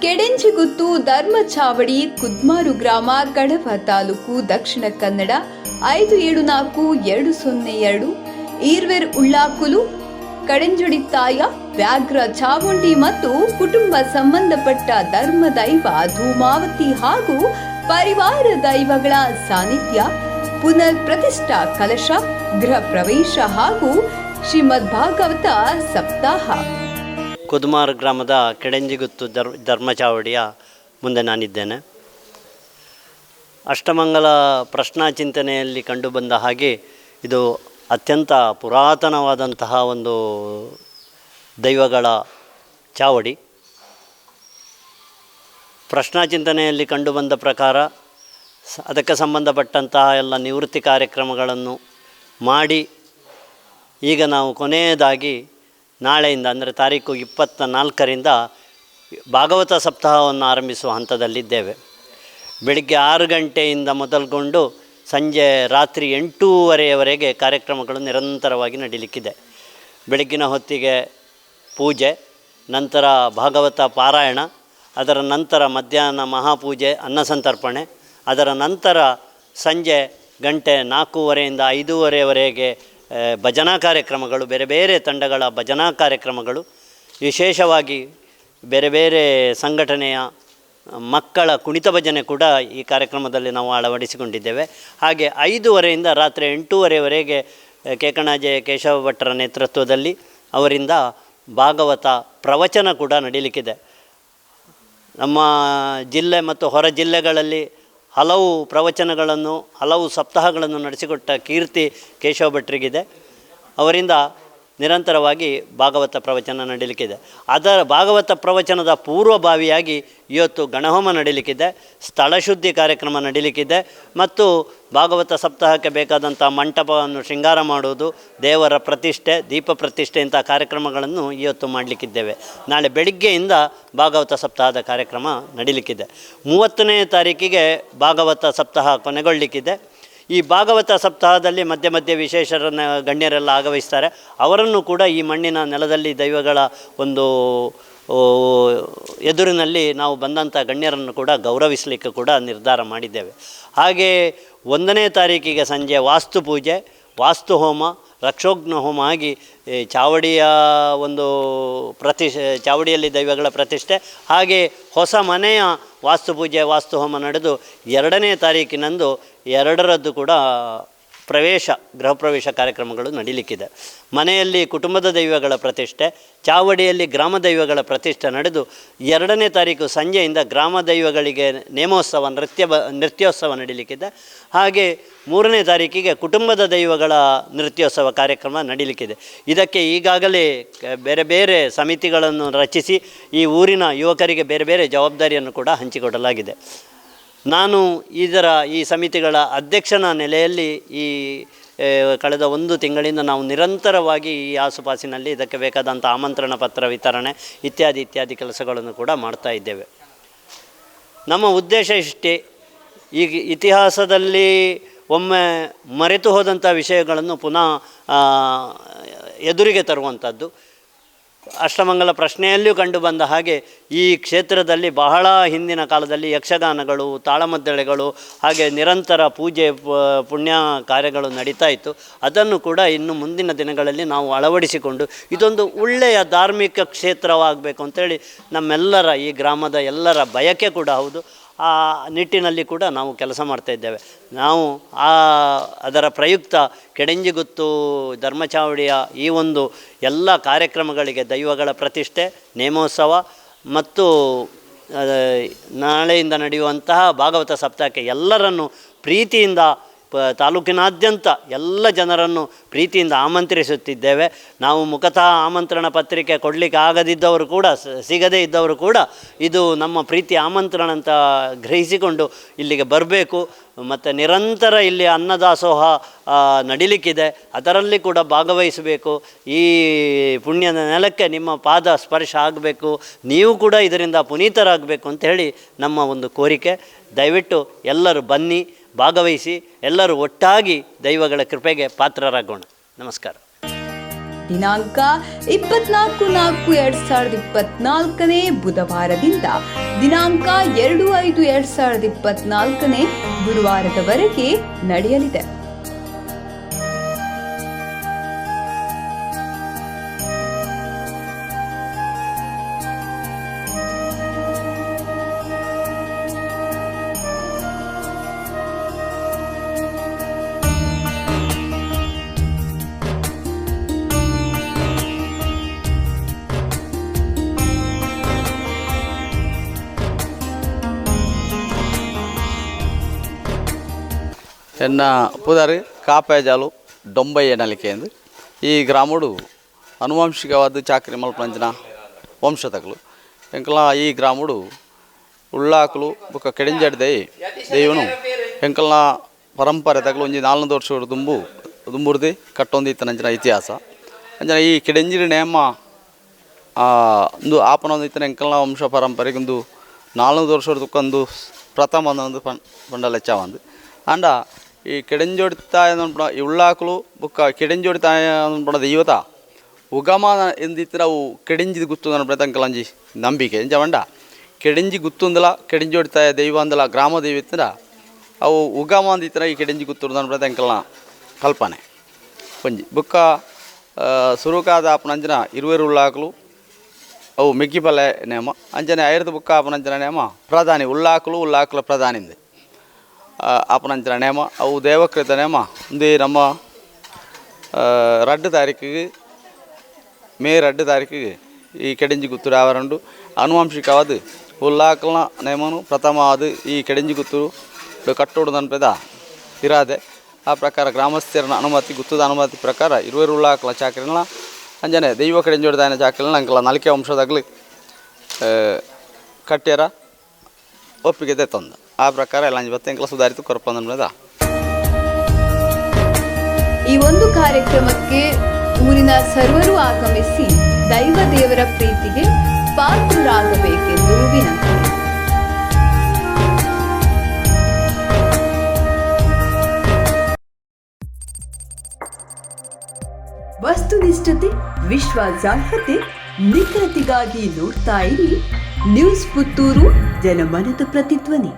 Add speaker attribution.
Speaker 1: ಕೆಡೆಂಚಿಗುತ್ತು ಧರ್ಮಚಾವಡಿ ಕುದ್ಮಾರು ಗ್ರಾಮ ಕಡಬ ತಾಲೂಕು ದಕ್ಷಿಣ ಕನ್ನಡ 574202 ಈರ್ವೇರ್ ಉಳ್ಳಾಕುಲು ಕಡೆಂಜುಡಿತ್ತಾಯ ವ್ಯಾಘ್ರ ಚಾಮುಂಡಿ ಮತ್ತು ಕುಟುಂಬ ಸಂಬಂಧಪಟ್ಟ ಧರ್ಮ ದೈವ ಧೂಮಾವತಿ ಹಾಗೂ ಪರಿವಾರ ದೈವಗಳ ಸಾನ್ನಿಧ್ಯ, ಪುನರ್ ಪ್ರತಿಷ್ಠಾ ಕಲಶ, ಗೃಹ ಪ್ರವೇಶ ಹಾಗೂ ಶ್ರೀಮದ್ ಭಾಗವತ ಸಪ್ತಾಹ.
Speaker 2: ಕುದ್ಮಾರ್ ಗ್ರಾಮದ ಕೆಡೆಂಜಿಗುತ್ತು ಧರ್ಮಚಾವಡಿಯ ಮುಂದೆ ನಾನಿದ್ದೇನೆ. ಅಷ್ಟಮಂಗಲ ಪ್ರಶ್ನಾ ಚಿಂತನೆಯಲ್ಲಿ ಕಂಡುಬಂದ ಹಾಗೆ ಇದು ಅತ್ಯಂತ ಪುರಾತನವಾದಂತಹ ಒಂದು ದೈವಗಳ ಚಾವಡಿ. ಪ್ರಶ್ನಾ ಚಿಂತನೆಯಲ್ಲಿ ಕಂಡುಬಂದ ಪ್ರಕಾರ ಅದಕ್ಕೆ ಸಂಬಂಧಪಟ್ಟಂತಹ ಎಲ್ಲ ನಿವೃತ್ತಿ ಕಾರ್ಯಕ್ರಮಗಳನ್ನು ಮಾಡಿ ಈಗ ನಾವು ಕೊನೆಯದಾಗಿ ನಾಳೆಯಿಂದ ಅಂದರೆ ತಾರೀಕು 24ರಿಂದ ಭಾಗವತ ಸಪ್ತಾಹವನ್ನು ಆರಂಭಿಸುವ ಹಂತದಲ್ಲಿದ್ದೇವೆ. ಬೆಳಿಗ್ಗೆ 6 ಗಂಟೆಯಿಂದ ಮೊದಲುಗೊಂಡು ಸಂಜೆ ರಾತ್ರಿ 8:30ವರೆಗೆ ಕಾರ್ಯಕ್ರಮಗಳು ನಿರಂತರವಾಗಿ ನಡೀಲಿಕ್ಕಿದೆ. ಬೆಳಗ್ಗಿನ ಹೊತ್ತಿಗೆ ಪೂಜೆ, ನಂತರ ಭಾಗವತ ಪಾರಾಯಣ, ಅದರ ನಂತರ ಮಧ್ಯಾಹ್ನ ಮಹಾಪೂಜೆ ಅನ್ನಸಂತರ್ಪಣೆ, ಅದರ ನಂತರ ಸಂಜೆ 4:30ರಿಂದ 5:30ವರೆಗೆ ಭಜನಾ ಕಾರ್ಯಕ್ರಮಗಳು, ಬೇರೆ ಬೇರೆ ತಂಡಗಳ ಭಜನಾ ಕಾರ್ಯಕ್ರಮಗಳು, ವಿಶೇಷವಾಗಿ ಬೇರೆ ಬೇರೆ ಸಂಘಟನೆಯ ಮಕ್ಕಳ ಕುಣಿತ ಭಜನೆ ಕೂಡ ಈ ಕಾರ್ಯಕ್ರಮದಲ್ಲಿ ನಾವು ಅಳವಡಿಸಿಕೊಂಡಿದ್ದೇವೆ. ಹಾಗೆ 5:30ರಿಂದ ರಾತ್ರಿ 8:30ವರೆಗೆ ಕೇಕಣಾಜೆ ಕೇಶವ ಭಟ್ಟರ ನೇತೃತ್ವದಲ್ಲಿ ಅವರಿಂದ ಭಾಗವತ ಪ್ರವಚನ ಕೂಡ ನಡೀಲಿಕ್ಕಿದೆ. ನಮ್ಮ ಜಿಲ್ಲೆ ಮತ್ತು ಹೊರ ಜಿಲ್ಲೆಗಳಲ್ಲಿ ಹಲವು ಪ್ರವಚನಗಳನ್ನು, ಹಲವು ಸಪ್ತಾಹಗಳನ್ನು ನಡೆಸಿಕೊಟ್ಟ ಕೀರ್ತಿ ಕೇಶವ ಭಟ್ರಿಗಿದೆ. ಅವರಿಂದ ನಿರಂತರವಾಗಿ ಭಾಗವತ ಪ್ರವಚನ ನಡೀಲಿಕ್ಕಿದೆ. ಅದರ ಭಾಗವತ ಪ್ರವಚನದ ಪೂರ್ವಭಾವಿಯಾಗಿ ಇವತ್ತು ಗಣಹೋಮ ನಡೀಲಿಕ್ಕಿದೆ, ಸ್ಥಳಶುದ್ಧಿ ಕಾರ್ಯಕ್ರಮ ನಡೀಲಿಕ್ಕಿದೆ ಮತ್ತು ಭಾಗವತ ಸಪ್ತಾಹಕ್ಕೆ ಬೇಕಾದಂಥ ಮಂಟಪವನ್ನು ಶೃಂಗಾರ ಮಾಡುವುದು, ದೇವರ ಪ್ರತಿಷ್ಠೆ, ದೀಪ ಪ್ರತಿಷ್ಠೆ ಇಂಥ ಕಾರ್ಯಕ್ರಮಗಳನ್ನು ಇವತ್ತು ಮಾಡಲಿಕ್ಕಿದ್ದೇವೆ. ನಾಳೆ ಬೆಳಿಗ್ಗೆಯಿಂದ ಭಾಗವತ ಸಪ್ತಾಹದ ಕಾರ್ಯಕ್ರಮ ನಡೀಲಿಕ್ಕಿದೆ. 30ನೇ ತಾರೀಕಿಗೆ ಭಾಗವತ ಸಪ್ತಾಹ ಕೊನೆಗೊಳ್ಳಲಿಕ್ಕಿದೆ. ಈ ಭಾಗವತ ಸಪ್ತಾಹದಲ್ಲಿ ಮಧ್ಯೆ ಮಧ್ಯೆ ವಿಶೇಷರನ್ನು ಗಣ್ಯರೆಲ್ಲ ಆಗಮಿಸ್ತಾರೆ. ಅವರನ್ನು ಕೂಡ ಈ ಮಣ್ಣಿನ ನೆಲದಲ್ಲಿ ದೈವಗಳ ಒಂದು ಎದುರಿನಲ್ಲಿ ನಾವು ಬಂದಂಥ ಗಣ್ಯರನ್ನು ಕೂಡ ಗೌರವಿಸಲಿಕ್ಕೆ ಕೂಡ ನಿರ್ಧಾರ ಮಾಡಿದ್ದೇವೆ. ಹಾಗೆ 1ನೇ ತಾರೀಕಿಗೆ ಸಂಜೆ ವಾಸ್ತು ಪೂಜೆ, ವಾಸ್ತು ಹೋಮ, ರಕ್ಷೋಘ್ನ ಹೋಮ ಆಗಿ ಚಾವಡಿಯ ಒಂದು ಚಾವಡಿಯಲ್ಲಿ ದೈವಗಳ ಪ್ರತಿಷ್ಠೆ, ಹಾಗೆ ಹೊಸ ಮನೆಯ ವಾಸ್ತುಪೂಜೆ, ವಾಸ್ತು ಹೋಮ ನಡೆದು 2ನೇ ತಾರೀಕಿನಂದು 2ರದ್ದು ಕೂಡ ಗೃಹ ಪ್ರವೇಶ ಕಾರ್ಯಕ್ರಮಗಳು ನಡೀಲಿಕ್ಕಿದೆ. ಮನೆಯಲ್ಲಿ ಕುಟುಂಬದ ದೈವಗಳ ಪ್ರತಿಷ್ಠೆ, ಚಾವಡಿಯಲ್ಲಿ ಗ್ರಾಮ ದೈವಗಳ ಪ್ರತಿಷ್ಠೆ ನಡೆದು 2ನೇ ತಾರೀಕು ಸಂಜೆಯಿಂದ ಗ್ರಾಮ ದೈವಗಳಿಗೆ ನೇಮೋತ್ಸವ, ನೃತ್ಯೋತ್ಸವ ನಡೀಲಿಕ್ಕಿದೆ. ಹಾಗೆ 3ನೇ ತಾರೀಕಿಗೆ ಕುಟುಂಬದ ದೈವಗಳ ನೃತ್ಯೋತ್ಸವ ಕಾರ್ಯಕ್ರಮ ನಡೀಲಿಕ್ಕಿದೆ. ಇದಕ್ಕೆ ಈಗಾಗಲೇ ಬೇರೆ ಬೇರೆ ಸಮಿತಿಗಳನ್ನು ರಚಿಸಿ ಈ ಊರಿನ ಯುವಕರಿಗೆ ಬೇರೆ ಬೇರೆ ಜವಾಬ್ದಾರಿಯನ್ನು ಕೂಡ ಹಂಚಿಕೊಡಲಾಗಿದೆ. ನಾನು ಈ ಸಮಿತಿಗಳ ಅಧ್ಯಕ್ಷನ ನೆಲೆಯಲ್ಲಿ ಕಳೆದ 1 ತಿಂಗಳಿಂದ ನಾವು ನಿರಂತರವಾಗಿ ಈ ಆಸುಪಾಸಿನಲ್ಲಿ ಇದಕ್ಕೆ ಬೇಕಾದಂಥ ಆಮಂತ್ರಣ ಪತ್ರ ವಿತರಣೆ ಇತ್ಯಾದಿ ಕೆಲಸಗಳನ್ನು ಕೂಡ ಮಾಡ್ತಾ ಇದ್ದೇವೆ. ನಮ್ಮ ಉದ್ದೇಶ ಇಷ್ಟೇ, ಈಗ ಇತಿಹಾಸದಲ್ಲಿ ಒಮ್ಮೆ ಮರೆತು ಹೋದಂಥ ವಿಷಯಗಳನ್ನು ಪುನಃ ಎದುರಿಗೆ ತರುವಂಥದ್ದು. ಅಷ್ಟಮಂಗಲ ಪ್ರಶ್ನೆಯಲ್ಲಿಯೂ ಕಂಡುಬಂದ ಹಾಗೆ ಈ ಕ್ಷೇತ್ರದಲ್ಲಿ ಬಹಳ ಹಿಂದಿನ ಕಾಲದಲ್ಲಿ ಯಕ್ಷಗಾನಗಳು, ತಾಳಮದ್ದಳೆಗಳು, ಹಾಗೆ ನಿರಂತರ ಪೂಜೆ ಪುಣ್ಯ ಕಾರ್ಯಗಳು ನಡೀತಾ ಇತ್ತು. ಅದನ್ನು ಕೂಡ ಇನ್ನು ಮುಂದಿನ ದಿನಗಳಲ್ಲಿ ನಾವು ಅಳವಡಿಸಿಕೊಂಡು ಇದೊಂದು ಒಳ್ಳೆಯ ಧಾರ್ಮಿಕ ಕ್ಷೇತ್ರವಾಗಬೇಕು ಅಂತೇಳಿ ನಮ್ಮೆಲ್ಲರ, ಈ ಗ್ರಾಮದ ಎಲ್ಲರ ಬಯಕೆ ಕೂಡ ಹೌದು. ಆ ನಿಟ್ಟಿನಲ್ಲಿ ಕೂಡ ನಾವು ಕೆಲಸ ಮಾಡ್ತಾಯಿದ್ದೇವೆ. ನಾವು ಅದರ ಪ್ರಯುಕ್ತ ಕೆಡೆಂಜಿಗುತ್ತು ಧರ್ಮಚಾವಡಿಯ ಈ ಒಂದು ಎಲ್ಲ ಕಾರ್ಯಕ್ರಮಗಳಿಗೆ ದೈವಗಳ ಪ್ರತಿಷ್ಠೆ, ನೇಮೋತ್ಸವ ಮತ್ತು ನಾಳೆಯಿಂದ ನಡೆಯುವಂತಹ ಭಾಗವತ ಸಪ್ತಾಹಕ್ಕೆ ಎಲ್ಲರನ್ನು ಪ್ರೀತಿಯಿಂದ ತಾಲೂಕಿನಾದ್ಯಂತ ಎಲ್ಲ ಜನರನ್ನು ಪ್ರೀತಿಯಿಂದ ಆಮಂತ್ರಿಸುತ್ತಿದ್ದೇವೆ. ನಾವು ಮುಖತಃ ಆಮಂತ್ರಣ ಪತ್ರಿಕೆ ಕೊಡಲಿಕ್ಕೆ ಆಗದಿದ್ದವರು ಕೂಡ, ಸಿಗದೇ ಇದ್ದವರು ಕೂಡ ಇದು ನಮ್ಮ ಪ್ರೀತಿ ಆಮಂತ್ರಣ ಅಂತ ಗ್ರಹಿಸಿಕೊಂಡು ಇಲ್ಲಿಗೆ ಬರಬೇಕು. ಮತ್ತು ನಿರಂತರ ಇಲ್ಲಿ ಅನ್ನದಾಸೋಹ ನಡೀಲಿಕ್ಕಿದೆ, ಅದರಲ್ಲಿ ಕೂಡ ಭಾಗವಹಿಸಬೇಕು. ಈ ಪುಣ್ಯದ ನೆಲಕ್ಕೆ ನಿಮ್ಮ ಪಾದ ಸ್ಪರ್ಶ ಆಗಬೇಕು, ನೀವು ಕೂಡ ಇದರಿಂದ ಪುನೀತರಾಗಬೇಕು ಅಂತ ಹೇಳಿ ನಮ್ಮ ಒಂದು ಕೋರಿಕೆ. ದಯವಿಟ್ಟು ಎಲ್ಲರೂ ಬನ್ನಿ, ಭಾಗವಹಿಸಿ, ಎಲ್ಲರೂ ಒಟ್ಟಾಗಿ ದೈವಗಳ ಕೃಪೆಗೆ ಪಾತ್ರರಾಗೋಣ. ನಮಸ್ಕಾರ.
Speaker 1: ದಿನಾಂಕ 24/4/2024 ಬುಧವಾರದಿಂದ ದಿನಾಂಕ 2/5/2024 ಗುರುವಾರದವರೆಗೆ ನಡೆಯಲಿದೆ.
Speaker 3: ఎన్న పుదరి కాపేజాలు 90 ఏళ్ళకేంది ఈ గ్రాముడు అనువంశికవాద చాకరి మల్పంచిన వంశతకులు ఎంకలా ఈ గ్రాముడు ಉಳ್ಳಾಕಲು ಬೊಕ್ಕ ಕೆಡಿಂಜಡ್ದೆ ದೇವನು ಎಂಕಲ್ನ ಪರಂಪರೆ ತಗಲು ಒಂಜಿ 4 ವರ್ಷದ ದುಂಬುರ್ದಿ ಕಟ್ಟೊಂದು ಇತ್ತನಂಚಿನ ಇತಿಹಾಸ ಅಂಜನ ಈ ಕೆಡಿಂಜಿಡಿ ನೇಮ ಒಂದು ಆಪನೊಂದು ಇತ್ತನ ಎಂಕಲ್ನ ವಂಶ ಪರಂಪರೆಗೆ ಒಂದು 4 ವರ್ಷದ ದುಕ್ಕೊಂದು ಪ್ರಥಮ ಒಂದು ಪಂಡಲೆಚ್ಚ ಅಂಡ ಈ ಕೆಡಿಂಜೋಡಿತಾಯ ಈ ಉಳ್ಳಾಕಲು ಬೊಕ್ಕ ಕೆಡಿಂಜೋಡಿತಾಯ ದೈವತ ಉಗಮ ಎಂದಿತ್ತು ನಾವು ಕೆಡಿಂಜಿದು ಗುತ್ತು ಅಂಕಲಂಜಿ ನಂಬಿಕೆ ಎಂಜವಂಡ ಕೆಡಿಂಜಿ ಗುತ್ತುಂದಲ ಕೆಡಿಂಜೋಡಿತಾಯ ದೈವ ಅಂದಲ ಗ್ರಾಮ ದೈವ ಇತ್ತಿರ ಅವು ಉಗಮ ಅಂದಿತ್ತಿರ ಈ ಕೆಡಿಂಜಿ ಗುತ್ತುರ್ದು ಅಂಕಲ್ನ ಕಲ್ಪನೆ ಒಂಜಿ ಬೊಕ್ಕ ಸುರುಕಾದ ಆಪನಂಜನ 20 ಉಳ್ಳಾಕಲು ಅವು ಮೆಗ್ಗಿಪಲ್ಲೆ ನೇಮ ಅಂಜನೆ 5 ಬುಕ್ಕ ಆಪನಂಜನ ನೇಮ ಪ್ರಧಾನಿ ಉಳ್ಳಾಕಲ ಪ್ರಧಾನಿಂದೆ ಆಪನಂಚನ ನೇಮ ಅವು ದೇವಕೃತ ನೇಮ ಒಂದು ನಮ್ಮ 2 ತಾರೀಕಿಗೆ ಮೇ 2 ತಾರೀಕಿಗೆ ಈ ಕೆಡಿಂಜಿ ಗುತ್ತೂರು ಆವರಂಡು ಆನುವಂಶಿಕವಾದ ಉಲ್ಲಾಕಲ್ನ ನೇಮನು ಪ್ರಥಮವಾದ ಈ ಕೆಡಿಂಜಿ ಗುತ್ತೂರು ಕಟ್ಟೋಡು ನನ್ಪೆದ ಇರಾದೆ ಆ ಪ್ರಕಾರ ಗ್ರಾಮಸ್ಥರ ಅನುಮತಿ ಗುತ್ತದ ಅನುಮತಿ ಪ್ರಕಾರ 20 ಉಳ್ಳಾಕಲ ಚಾಕರಿನ ಅಂಜನೆ ದೈವ ಕೆಡಿಂಜೋಡಿದಾಯನ ಚಾಕರಿನ ಅಂಕಲ 4 ವಂಶದಾಗಲಿ ಕಟ್ಟ್ಯಾರ ಒಪ್ಪಿಗೆ ತಂದು ಆ ಪ್ರಕಾರ ಎಲ್ಲ ಇವತ್ತೆಂಕಲ ಸುಧಾರಿತ ಕೊರಪಂದ.
Speaker 1: ಈ ಒಂದು ಕಾರ್ಯಕ್ರಮಕ್ಕೆ ಊರಿನ ಸರ್ವರು ಆಗಮಿಸಿ ದೈವ ದೇವರ ಪ್ರೀತಿಗೆ ಪಾತ್ರರಾಗಬೇಕೆಂದು ವಿನಂತಿ. ವಸ್ತುನಿಷ್ಠತೆ, ವಿಶ್ವಾಸಾರ್ಹತೆ, ನಿಖರತೆಗಾಗಿ ನೋಡ್ತಾ ಇರಿ ನ್ಯೂಸ್ ಪುತ್ತೂರು, ಜನಮನದ ಪ್ರತಿಧ್ವನಿ.